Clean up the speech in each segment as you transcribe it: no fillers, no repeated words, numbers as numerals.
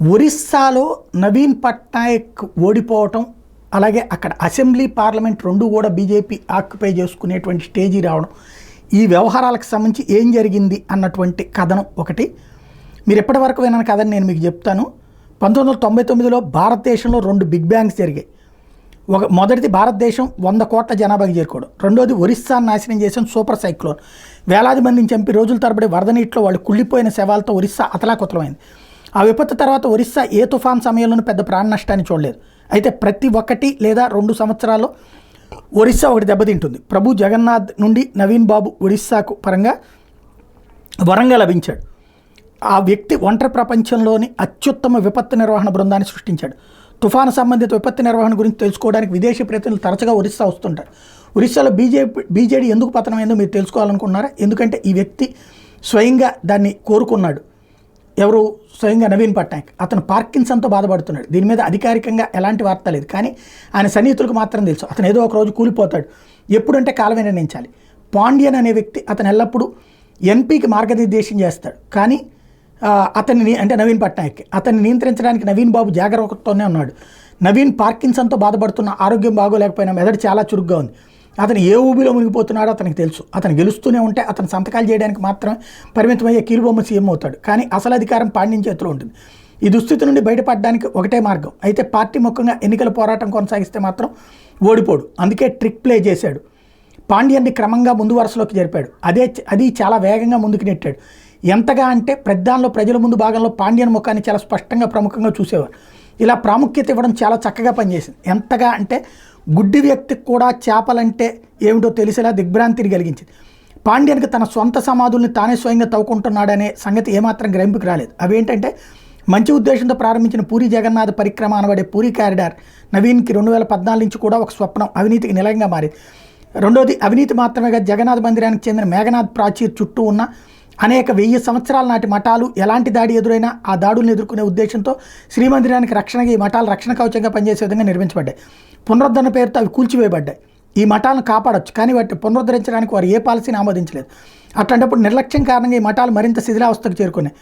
ఒరిస్సాలో నవీన్ పట్నాయక్ ఓడిపోవటం, అలాగే అక్కడ అసెంబ్లీ పార్లమెంట్ రెండు కూడా బీజేపీ ఆక్యుపై చేసుకునేటువంటి స్టేజీ రావడం, ఈ వ్యవహారాలకు సంబంధించి ఏం జరిగింది అన్నటువంటి కథనం ఒకటి. మీరు ఎప్పటివరకు విన్న కథని నేను మీకు చెప్తాను. 1999లో భారతదేశంలో 2 బిగ్ బ్యాంగ్స్ జరిగాయి. మొదటిది భారతదేశం 100 కోట్ల జనాభాకి చేరుకోవడం, రెండోది ఒరిస్సాను నాశనం చేసిన సూపర్ సైక్లోన్. వేలాది మందిని చంపి రోజుల తరబడి వరద నీటిలో వాళ్ళు కుళ్ళిపోయిన శవాలతో ఒరిస్సా అతలాకుతలమైంది. ఆ విపత్తు తర్వాత ఒరిస్సా ఏ తుఫాన్ సమయంలోనూ పెద్ద ప్రాణ నష్టాన్ని చూడలేదు. అయితే ప్రతి 1 లేదా 2 సంవత్సరాల్లో ఒరిస్సా ఒకటి దెబ్బతింటుంది. ప్రభు జగన్నాథ్ నుండి నవీన్ బాబు ఒరిస్సాకు పరంగా వరంగా లభించాడు. ఆ వ్యక్తి ఒంటరి ప్రపంచంలోని అత్యుత్తమ విపత్తు నిర్వహణ బృందాన్ని సృష్టించాడు. తుఫాను సంబంధిత విపత్తు నిర్వహణ గురించి తెలుసుకోవడానికి విదేశీ ప్రతినిధులు తరచుగా ఒరిస్సా వస్తుంటారు. ఒరిస్సాలో బీజేడీ ఎందుకు పతనమైందో మీరు తెలుసుకోవాలనుకున్నారా? ఎందుకంటే ఈ వ్యక్తి స్వయంగా దాన్ని కోరుకున్నాడు. ఎవరు? స్వయంగా నవీన్ పట్నాయక్. అతను పార్కిన్సన్తో బాధపడుతున్నాడు. దీని మీద అధికారికంగా ఎలాంటి వార్త లేదు, కానీ ఆయన సన్నిహితులకు మాత్రం తెలుసు. అతను ఏదో ఒక రోజు కూలిపోతాడు. ఎప్పుడంటే కాలమే నిర్ణయించాలి. పాండ్యన్ అనే వ్యక్తి అతను ఎల్లప్పుడూ ఎన్పీకి మార్గనిర్దేశం చేస్తాడు, కానీ అతన్ని అంటే నవీన్ పట్నాయక్ అతన్ని నియంత్రించడానికి నవీన్ బాబు జాగరూకతతోనే ఉన్నాడు. నవీన్ పార్కిన్సన్తో బాధపడుతున్న, ఆరోగ్యం బాగోలేకపోయినా మెదడు చాలా చురుగ్గా ఉంది. అతను ఏ ఊబిలో మునిగిపోతున్నాడో అతనికి తెలుసు. అతను గెలుస్తూనే ఉంటే అతను సంతకాలు చేయడానికి మాత్రమే పరిమితమయ్యే కీలుబొమ్మ సీఎం అవుతాడు, కానీ అసలు అధికారం పాండ్యం చేతిలో ఉంటుంది. ఈ దుస్థితి నుండి బయటపడడానికి ఒకటే మార్గం. అయితే పార్టీ ముఖ్యంగా ఎన్నికల పోరాటం కొనసాగిస్తే మాత్రం ఓడిపోడు. అందుకే ట్రిక్ ప్లే చేశాడు. పాండ్యాన్ని క్రమంగా ముందు వరుసలోకి జరిపాడు. అది చాలా వేగంగా ముందుకు నెట్టాడు. ఎంతగా అంటే ప్రధానంలో ప్రజల ముందు భాగంలో పాండ్యన్ ముఖాన్ని చాలా స్పష్టంగా ప్రముఖంగా చూసేవారు. ఇలా ప్రాముఖ్యత ఇవ్వడం చాలా చక్కగా పనిచేసింది. ఎంతగా అంటే గుడ్డి వ్యక్తికి కూడా చేపలంటే ఏమిటో తెలిసేలా దిగ్భ్రాంతిని కలిగించింది. పాండ్యన్కి తన సొంత సమాధుల్ని తానే స్వయంగా తవ్వుకుంటున్నాడనే సంగతి ఏమాత్రం గ్రహింపుకి రాలేదు. అవేంటంటే మంచి ఉద్దేశంతో ప్రారంభించిన పూరి జగన్నాథ్ పరిక్రమ అనబడే పూరి కారిడార్ నవీన్కి 2014 నుంచి కూడా ఒక స్వప్నం, అవినీతికి నిలయంగా మారింది. రెండోది, అవినీతి మాత్రమే కాదు, జగన్నాథ్ మందిరానికి చెందిన మేఘనాథ్ ప్రాచీర్ చుట్టూ ఉన్న అనేక 1000 సంవత్సరాల నాటి మఠాలు ఎలాంటి దాడి ఎదురైనా ఆ దాడులను ఎదుర్కొనే ఉద్దేశంతో శ్రీమందిరానికి రక్షణగా ఈ మఠాలు రక్షణ కవచంగా పనిచేసే విధంగా నిర్మించబడ్డాయి. పునరుద్ధరణ పేరుతో అవి కూల్చివేయబడ్డాయి. ఈ మఠాలను కాపాడొచ్చు, కానీ వాటిని పునరుద్ధరించడానికి వారు ఏ పాలసీని ఆమోదించలేదు. అట్లాంటప్పుడు నిర్లక్ష్యం కారణంగా ఈ మఠాలు మరింత శిథిలావస్థకు చేరుకున్నాయి.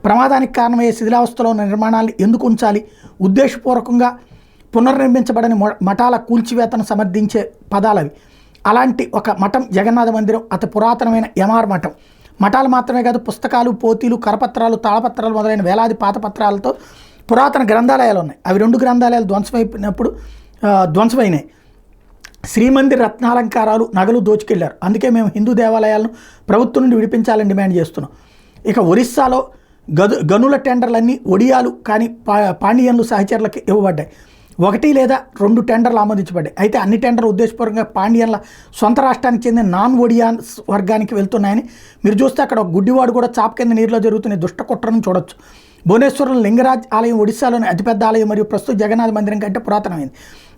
ప్రమాదానికి కారణమయ్యే శిథిలావస్థలో ఉన్న నిర్మాణాలను ఎందుకు ఉంచాలి? ఉద్దేశపూర్వకంగా పునర్నిర్మించబడని మఠాల కూల్చివేతను సమర్థించే పదాలవి. అలాంటి ఒక మఠం జగన్నాథ మందిరం, అతి పురాతనమైన ఎంఆర్ మఠం. మఠాలు మాత్రమే కాదు, పుస్తకాలు, పోతీలు, కరపత్రాలు, తాళపత్రాలు మొదలైన వేలాది పాత పత్రాలతో పురాతన గ్రంథాలయాలు ఉన్నాయి. అవి 2 గ్రంథాలయాలు ధ్వంసమైనాయి. శ్రీమందిర్ రత్నాలంకారాలు, నగలు దోచుకెళ్లారు. అందుకే మేము హిందూ దేవాలయాలను ప్రభుత్వం నుండి విడిపించాలని డిమాండ్ చేస్తున్నాం. ఇక ఒరిస్సాలో గనుల టెండర్లన్నీ ఒడియాలు కానీ పాండ్యన్లు సహచరులకు ఇవ్వబడ్డాయి. 1 లేదా 2 టెండర్లు ఆమోదించబడ్డాయి. అయితే అన్ని టెండర్లు ఉద్దేశపూర్వకంగా పాండ్యన్ల సొంత రాష్ట్రానికి చెందిన నాన్ ఒడియాన్స్ వర్గానికి వెళ్తున్నాయని మీరు చూస్తే అక్కడ ఒక గుడ్డివాడు కూడా చాప కింద నీరులో జరుగుతున్న దుష్ట కుట్రను చూడొచ్చు. భువనేశ్వరం లింగరాజ్ ఆలయం ఒడిశాలోని అతిపెద్ద ఆలయం మరియు ప్రస్తుత జగన్నాథ మందిరం కంటే పురాతనమైంది.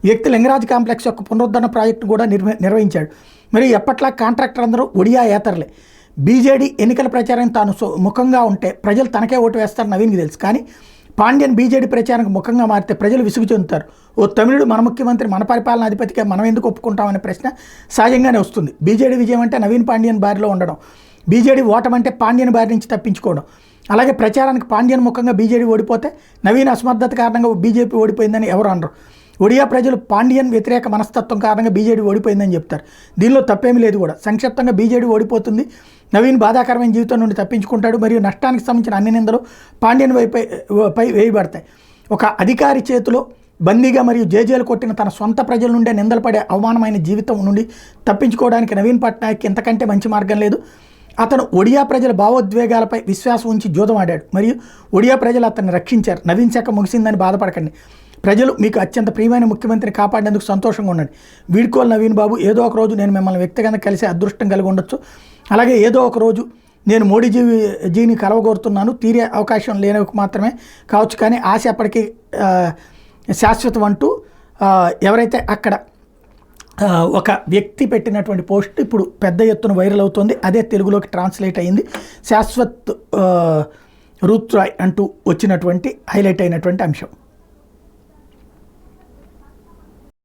వ్యక్తి లింగరాజ్ కాంప్లెక్స్ యొక్క పునరుద్ధరణ ప్రాజెక్టు కూడా నిర్వహించాడు. మరియు ఎప్పట్లా కాంట్రాక్టర్ అందరూ ఒడియా ఏతరులే. బీజేడీ ఎన్నికల ప్రచారం తాను ముఖంగా ఉంటే ప్రజలు తనకే ఓటు వేస్తారు నవీన్కి తెలుసు, కానీ పాండ్యన్ బీజేడీ ప్రచారానికి ముఖంగా మారితే ప్రజలు విసుగు చెందుతారు. ఓ తమిళుడు మన ముఖ్యమంత్రి, మన పరిపాలన అధిపతిగా మనం ఎందుకు ఒప్పుకుంటామనే ప్రశ్న సహజంగానే వస్తుంది. బీజేడీ విజయం అంటే నవీన్ పాండ్యన్ బారిలో ఉండడం, బీజేడీ ఓటమంటే పాండ్యన్ బారి నుంచి తప్పించుకోవడం. అలాగే ప్రచారానికి పాండ్యన్ ముఖంగా బీజేడీ ఓడిపోతే నవీన్ అసమర్థత కారణంగా బీజేపీ ఓడిపోయిందని ఎవరు అనరు. ఒడియా ప్రజలు పాండ్యన్ వ్యతిరేక మనస్తత్వం కారణంగా బీజేడీ ఓడిపోయిందని చెప్తారు. దీనిలో తప్పేమీ లేదు కూడా. సంక్షిప్తంగా బీజేడీ ఓడిపోతుంది, నవీన్ బాధాకరమైన జీవితం నుండి తప్పించుకుంటాడు, మరియు నష్టానికి సంబంధించిన అన్ని నిందలు పాండ్యన్ పై వేయబడతాయి. ఒక అధికారి చేతిలో బందీగా మరియు జేజేలు కొట్టిన తన సొంత ప్రజల నుండే నిందలు పడే అవమానమైన జీవితం నుండి తప్పించుకోవడానికి నవీన్ పట్నాయక్ ఇంతకంటే మంచి మార్గం లేదు. అతను ఒడియా ప్రజల భావోద్వేగాలపై విశ్వాసం ఉంచి జూదం ఆడాడు, మరియు ఒడియా ప్రజలు అతన్ని రక్షించారు. నవీన్ శాఖ ముగిసిందని బాధపడకండి. ప్రజలు మీకు అత్యంత ప్రియమైన ముఖ్యమంత్రిని కాపాడేందుకు సంతోషంగా ఉండండి. వీడ్కోలు నవీన్ బాబు. ఏదో ఒక రోజు నేను మిమ్మల్ని వ్యక్తిగతంగా కలిసే అదృష్టం కలిగి ఉండొచ్చు. అలాగే ఏదో ఒక రోజు నేను మోడీజీని కలవగోరుతున్నాను. తీరే అవకాశం లేనివి మాత్రమే కావచ్చు, కానీ ఆశ అప్పటికీ శాశ్వతం అంటూ ఎవరైతే అక్కడ ఒక వ్యక్తి పెట్టినటువంటి పోస్ట్ ఇప్పుడు పెద్ద ఎత్తున వైరల్ అవుతుంది. అదే తెలుగులోకి ట్రాన్స్లేట్ అయ్యింది. శాశ్వత్ రూత్ రాయ్ అంటూ వచ్చినటువంటి హైలైట్ అయినటువంటి అంశం.